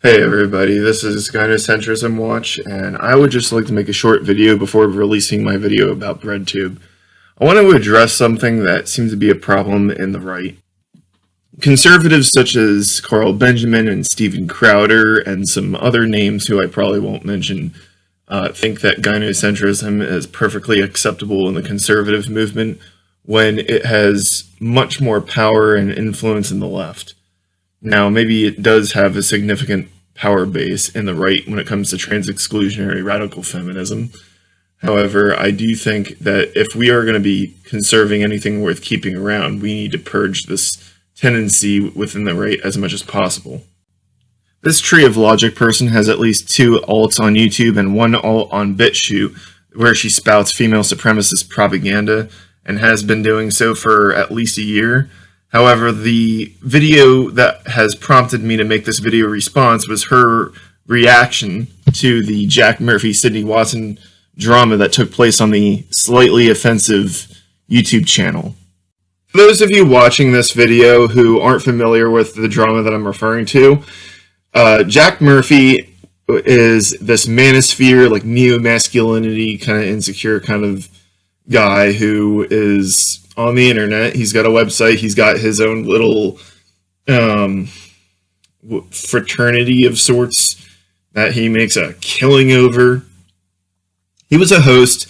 Hey everybody, this is Gynocentrism Watch, and I would just like to make a short video before releasing my video about BreadTube. I want to address something that seems to be a problem in the right. Conservatives such as Carl Benjamin and Steven Crowder and some other names who I probably won't mention think that gynocentrism is perfectly acceptable in the conservative movement when it has much more power and influence in the left. Now, maybe it does have a significant power base in the right when it comes to trans-exclusionary radical feminism. However, I do think that if we are going to be conserving anything worth keeping around, we need to purge this tendency within the right as much as possible. This Tree of Logic person has at least 2 alts on YouTube and 1 alt on BitChute, where she spouts female supremacist propaganda, and has been doing so for at least a year. However, the video that has prompted me to make this video response was her reaction to the Jack Murphy-Sydney Watson drama that took place on the Slightly Offensive YouTube channel. For those of you watching this video who aren't familiar with the drama that I'm referring to, Jack Murphy is this manosphere, like neo-masculinity, kind of insecure kind of guy who is on the internet. He's got a website. He's got his own little fraternity of sorts that he makes a killing over. He was a host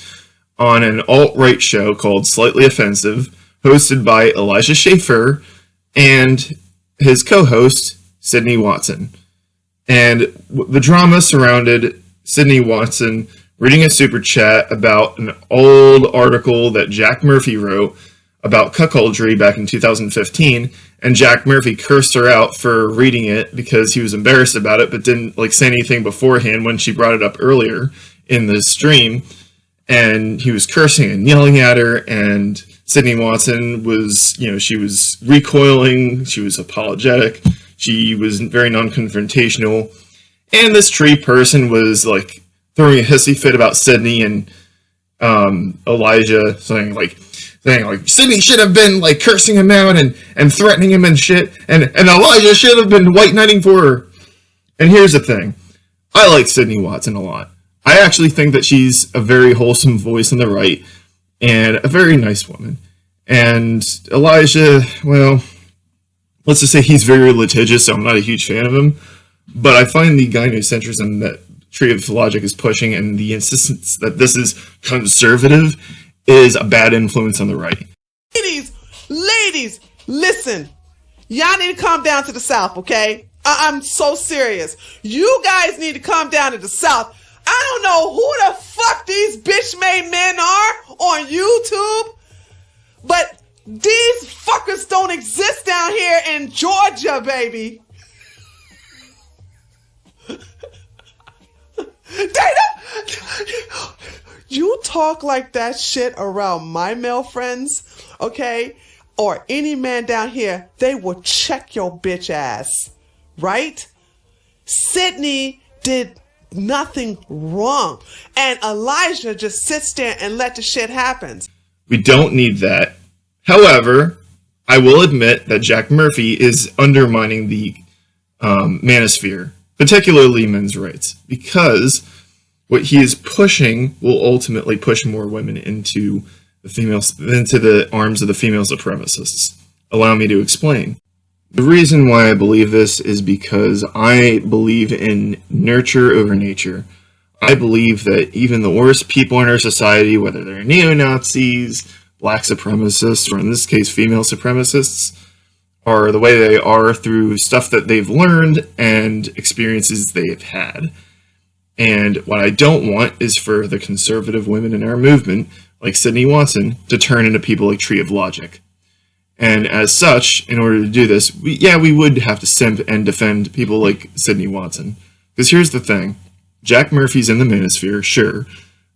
on an alt-right show called Slightly Offensive, hosted by Elijah Schaefer and his co-host, Sydney Watson. And the drama surrounded Sydney Watson reading a super chat about an old article that Jack Murphy wrote about cuckoldry back in 2015, and Jack Murphy cursed her out for reading it because he was embarrassed about it, but didn't say anything beforehand when she brought it up earlier in the stream. And he was cursing and yelling at her, and Sydney Watson was, she was recoiling, she was apologetic, she was very non-confrontational, and this tree person was throwing a hissy fit about Sydney, and Elijah saying Sydney should have been cursing him out and threatening him and shit, and Elijah should have been white knighting for her. And here's the thing, I like Sydney Watson a lot. I actually think that she's a very wholesome voice on the right and a very nice woman. And Elijah, well, let's just say he's very litigious, so I'm not a huge fan of him. But I find the gynocentrism that Tree of Logic is pushing and the insistence that this is conservative is a bad influence on the right. Ladies, listen. Y'all need to come down to the South, okay? I'm so serious. You guys need to come down to the South. I don't know who the fuck these bitch-made men are on YouTube, but these fuckers don't exist down here in Georgia, baby. You talk like that shit around my male friends, okay? Or any man down here, they will check your bitch ass, right? Sydney did nothing wrong, and Elijah just sits there and let the shit happen. We don't need that. However, I will admit that Jack Murphy is undermining the manosphere, particularly men's rights, because what he is pushing will ultimately push more women into the arms of the female supremacists. Allow me to explain. The reason why I believe this is because I believe in nurture over nature. I believe that even the worst people in our society, whether they're neo-Nazis, black supremacists, or in this case female supremacists, are the way they are through stuff that they've learned and experiences they've had. And what I don't want is for the conservative women in our movement, like Sydney Watson, to turn into people like Tree of Logic. And as such, in order to do this, we would have to simp and defend people like Sydney Watson. Because here's the thing. Jack Murphy's in the manosphere, sure,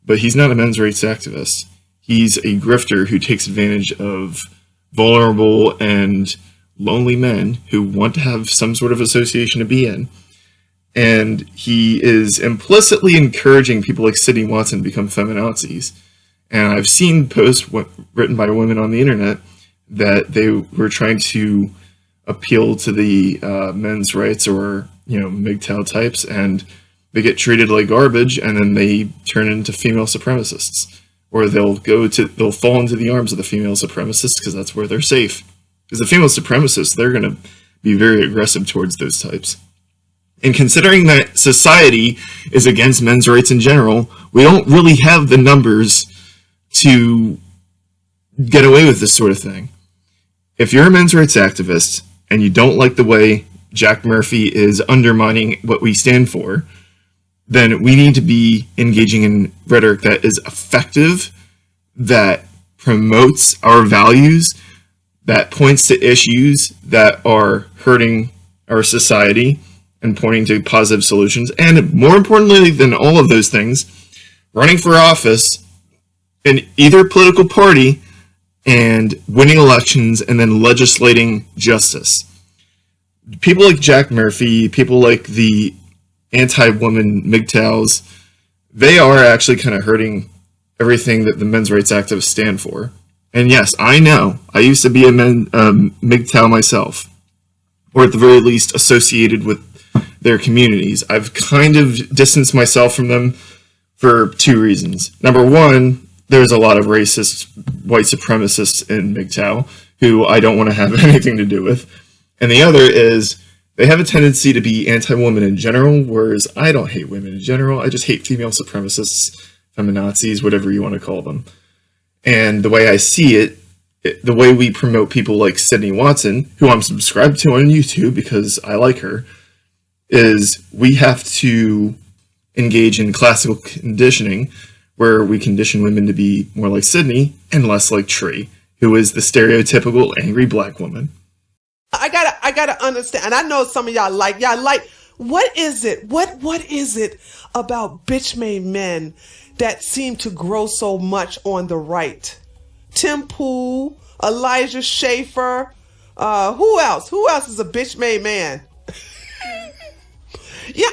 but he's not a men's rights activist. He's a grifter who takes advantage of vulnerable and lonely men who want to have some sort of association to be in. And he is implicitly encouraging people like Sydney Watson to become feminazis. And I've seen posts written by women on the internet that they were trying to appeal to the men's rights or MGTOW types, and they get treated like garbage, and then they turn into female supremacists, or they'll fall into the arms of the female supremacists because that's where they're safe. Because the female supremacists, they're going to be very aggressive towards those types. And considering that society is against men's rights in general, we don't really have the numbers to get away with this sort of thing. If you're a men's rights activist and you don't like the way Jack Murphy is undermining what we stand for, then we need to be engaging in rhetoric that is effective, that promotes our values, that points to issues that are hurting our society and pointing to positive solutions. And more importantly than all of those things, running for office in either political party and winning elections and then legislating justice. People like Jack Murphy, people like the anti-woman MGTOWs, they are actually kind of hurting everything that the men's rights activists stand for. And yes, I know, I used to be a MGTOW myself, or at the very least associated with their communities. I've kind of distanced myself from them for two reasons. Number one, there's a lot of racist white supremacists in MGTOW who I don't want to have anything to do with. And the other is they have a tendency to be anti-woman in general, whereas I don't hate women in general. I just hate female supremacists, feminazis, whatever you want to call them. And the way I see it, the way we promote people like Sydney Watson, who I'm subscribed to on YouTube because I like her, is we have to engage in classical conditioning, where we condition women to be more like Sydney and less like Tree, who is the stereotypical angry black woman. I gotta understand, and I know some of y'all like, what is it? What is it about bitch-made men that seem to grow so much on the right? Tim Pool, Elijah Schaefer, who else? Who else is a bitch-made man? Yeah,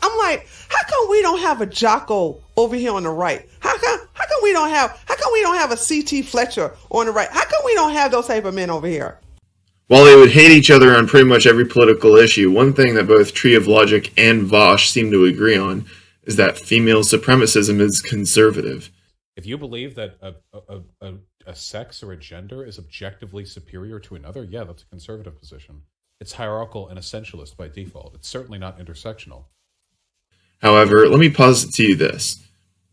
I'm like, how come we don't have a Jocko over here on the right? How come we don't have a C.T. Fletcher on the right? How come we don't have those type of men over here? While they would hate each other on pretty much every political issue, one thing that both Tree of Logic and Vosh seem to agree on is that female supremacism is conservative. If you believe that a sex or a gender is objectively superior to another, yeah, that's a conservative position. It's hierarchical and essentialist by default. It's certainly not intersectional. However, let me posit to you this.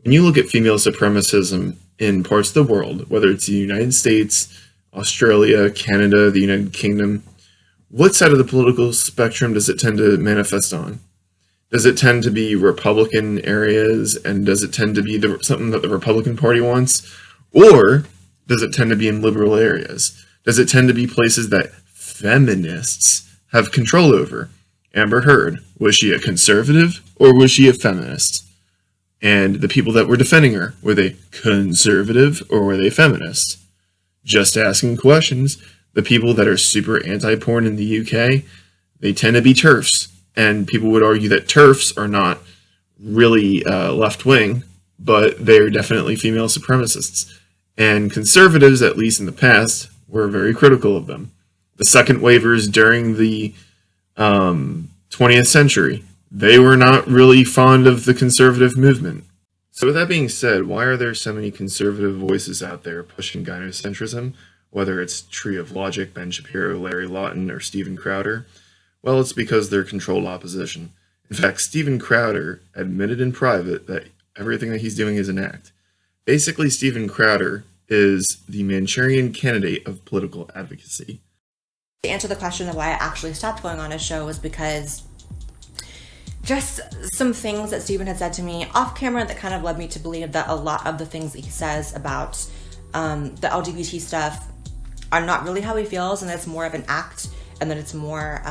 When you look at female supremacism in parts of the world, whether it's the United States, Australia, Canada, the United Kingdom, what side of the political spectrum does it tend to manifest on? Does it tend to be Republican areas, and does it tend to be something that the Republican Party wants? Or does it tend to be in liberal areas? Does it tend to be places that feminists have control over? Amber Heard, was she a conservative or was she a feminist? And the people that were defending her, were they conservative or were they feminist? Just asking questions. The people that are super anti-porn in the UK, they tend to be TERFs. And people would argue that TERFs are not really left-wing, but they're definitely female supremacists. And conservatives, at least in the past, were very critical of them. The second waivers during the 20th century, they were not really fond of the conservative movement. So with that being said, why are there so many conservative voices out there pushing gynocentrism, whether it's Tree of Logic, Ben Shapiro, Larry Lawton, or Steven Crowder? Well, it's because they're controlled opposition. In fact, Steven Crowder admitted in private that everything that he's doing is an act. Basically, Steven Crowder is the Manchurian candidate of political advocacy. To answer the question of why I actually stopped going on his show was because just some things that Steven had said to me off camera that kind of led me to believe that a lot of the things that he says about the LGBT stuff are not really how he feels, and that it's more of an act, and that it's more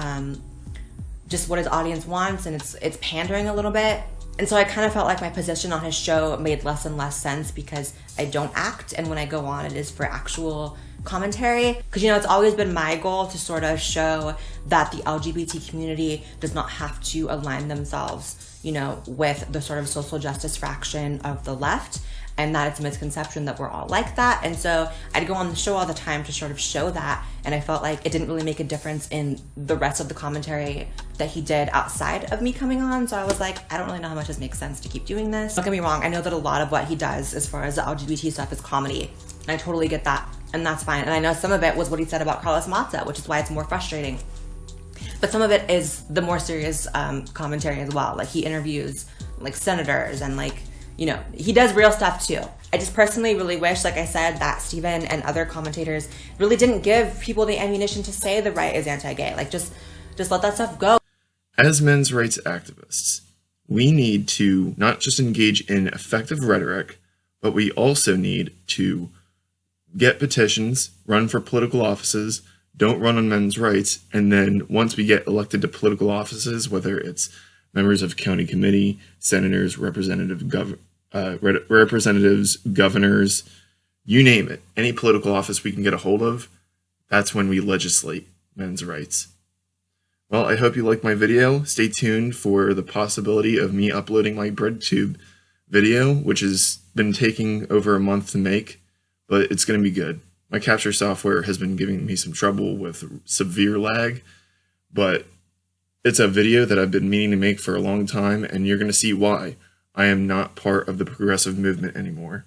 just what his audience wants, and it's pandering a little bit. And so I kind of felt like my position on his show made less and less sense because I don't act, and when I go on, it is for actual commentary. Because, it's always been my goal to sort of show that the LGBT community does not have to align themselves, with the sort of social justice fraction of the left. and that it's a misconception that we're all like that. And so I'd go on the show all the time to sort of show that, and I felt like it didn't really make a difference in the rest of the commentary that he did outside of me coming on. So I was like, I don't really know how much this makes sense to keep doing this. Don't get me wrong, I know that a lot of what he does as far as the LGBT stuff is comedy, and I totally get that, and that's fine. And I know some of it was what he said about Carlos Mata, which is why it's more frustrating. But some of it is the more serious commentary as well. Like, he interviews like senators, and like, you know, he does real stuff too. I just personally really wish, like I said, that Steven and other commentators really didn't give people the ammunition to say the right is anti-gay. Like, just let that stuff go. As men's rights activists, we need to not just engage in effective rhetoric, but we also need to get petitions, run for political offices, don't run on men's rights, and then once we get elected to political offices, whether it's members of county committee, senators, representatives, governors, you name it, any political office we can get a hold of, that's when we legislate men's rights. Well, I hope you liked my video. Stay tuned for the possibility of me uploading my BreadTube video, which has been taking over a month to make, but it's going to be good. My capture software has been giving me some trouble with severe lag, but it's a video that I've been meaning to make for a long time, and you're going to see why I am not part of the progressive movement anymore.